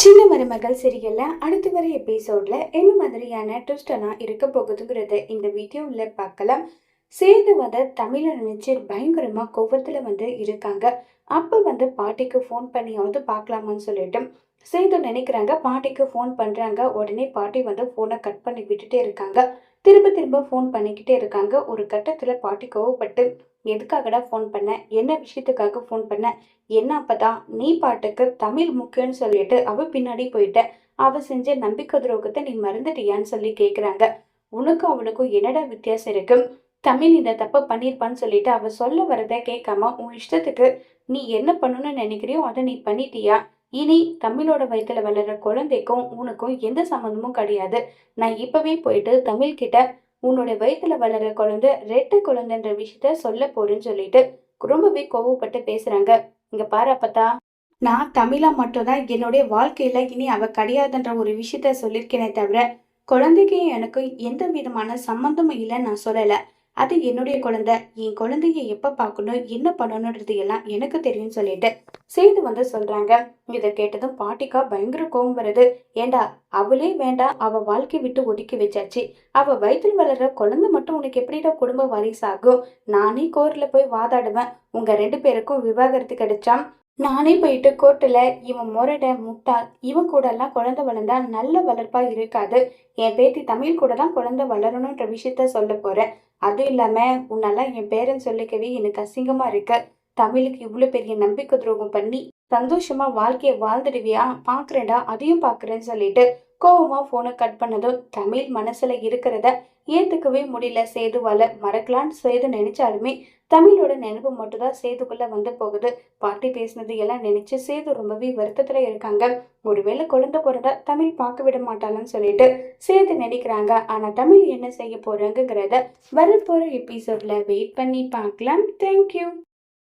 சின்ன மருமகள் சீரியல்ல அடுத்து வர எபிசோட்ல என்ன மாதிரியான ட்விஸ்ட் எல்லாம் இருக்க போகுதுங்கிறத இந்த வீடியோவில் பார்க்கலாம். சேது தமிழை நினைச்சு பயங்கரமா கோபத்துல இருக்காங்க. அப்ப பாட்டிக்கு ஃபோன் பண்ணியாவது பார்க்கலாமான்னு சொல்லிட்டு சேது நினைக்கிறாங்க. பாட்டிக்கு ஃபோன் பண்றாங்க. உடனே பாட்டி ஃபோனை கட் பண்ணி விட்டுட்டே இருக்காங்க. திரும்ப திரும்ப ஃபோன் பண்ணிக்கிட்டே இருக்காங்க. ஒரு கட்டத்துல பாட்டி கோவப்பட்டு, எதுக்காகடா ஃபோன் பண்ண, என்ன விஷயத்துக்காக ஃபோன் பண்ண, என்ன அப்பதான் நீ பாட்டுக்கு தமிழ் முக்கியம்னு சொல்லிட்டு அவ பின்னாடி போயிட்ட, அவ செஞ்ச நம்பிக்கை துரோகத்தை நீ மறந்துட்டியான்னு சொல்லி கேக்குறாங்க. உனக்கும் அவனுக்கும் என்னடா வித்தியாசம் இருக்கு, தமிழ் இந்த தப்ப பண்ணிருப்பான்னு சொல்லிட்டு அவ சொல்ல வரத கேட்காம உன் இஷ்டத்துக்கு நீ என்ன பண்ணணும்னு நினைக்கிறியோ அதை நீ பண்ணிட்டியா, இனி தமிழோட வயித்துல வளர்ற குழந்தைக்கும் உனக்கும் எந்த சம்மந்தமும் கிடையாது. நான் இப்பவே போயிட்டு தமிழ் கிட்ட உன்னோட வயித்துல வளர்ற குழந்தை ரெட்டை குழந்தைன்ற விஷயத்த சொல்ல போறேன்னு சொல்லிட்டு ரொம்பவே கோவப்பட்டு பேசுறாங்க. இங்க பாரு அப்பத்தா, நான் தமிழா மட்டும்தான் என்னுடைய வாழ்க்கையில இனி அவ கிடையாதுன்ற ஒரு விஷயத்த சொல்லியிருக்கேனே தவிர குழந்தைக்கு எனக்கு எந்த விதமான சம்மந்தமும் இல்லைன்னு நான் சொல்லல. அது என்னுடைய குழந்தை. என் குழந்தைய எப்ப பார்க்கணும், என்ன பண்ணணுன்றது எல்லாம் எனக்கு தெரியும்னு சொல்லிட்டு சேது சொல்றாங்க. இதை கேட்டதும் பாட்டிக்கா பயங்கர கோபம் வருது. ஏண்டா, அவளே வேண்டாம், அவ வாழ்க்கை விட்டு ஒதுக்கி வச்சாச்சு. அவ வயிற்றில் வளர்ற குழந்தை மட்டும் உனக்கு எப்படிடா குடும்ப வாரிசாகும்? நானே கோர்ட்ல போய் வாதாடுவேன். உங்க 2 பேருக்கும் விவாகரத்து கிடைச்சா நானே போயிட்டு கோர்ட்டுல இவன் முரட முட்டாள், இவன் கூட எல்லாம் குழந்தை வளர்ந்தா நல்ல வளர்ப்பா இருக்காது, என் பேத்தி தமிழ் கூட தான் குழந்தை வளரணும்ன்ற விஷயத்த சொல்ல போறேன். அதுவும் இல்லாம உன்னெல்லாம் என் பேரன் சொல்லிக்கவே எனக்கு அசிங்கமா இருக்கு. தமிழுக்கு இவ்வளவு பெரிய நம்பிக்கை துரோகம் பண்ணி சந்தோஷமா வாழ்க்கைய வாழ்ந்துடுவியா, பாக்குறேன்டா, அதையும் பாக்குறேன்னு சொல்லிட்டு கோவமா போனை கட் பண்ணதும் தமிழ் மனசுல இருக்கிறத ஏத்துக்கவே முடியல சேதுவால. மறக்கலான்னு சேது நினைச்சாலுமே தமிழோட நினைவு மட்டும்தான் சேதுக்குள்ள போகுது. பாட்டி பேசினது எல்லாம் நினைச்சு சேது ரொம்பவே வருத்தத்துல இருக்காங்க. ஒருவேளை குழந்தை பிறந்தா தமிழ் பார்க்க விட மாட்டாங்கன்னு சொல்லிட்டு சேது நினைக்கிறாங்க. ஆனா தமிழ் என்ன செய்ய போறாங்கிறத வரப்போற எபிசோட்ல வெயிட் பண்ணி பார்க்கலாம். தேங்க்யூ.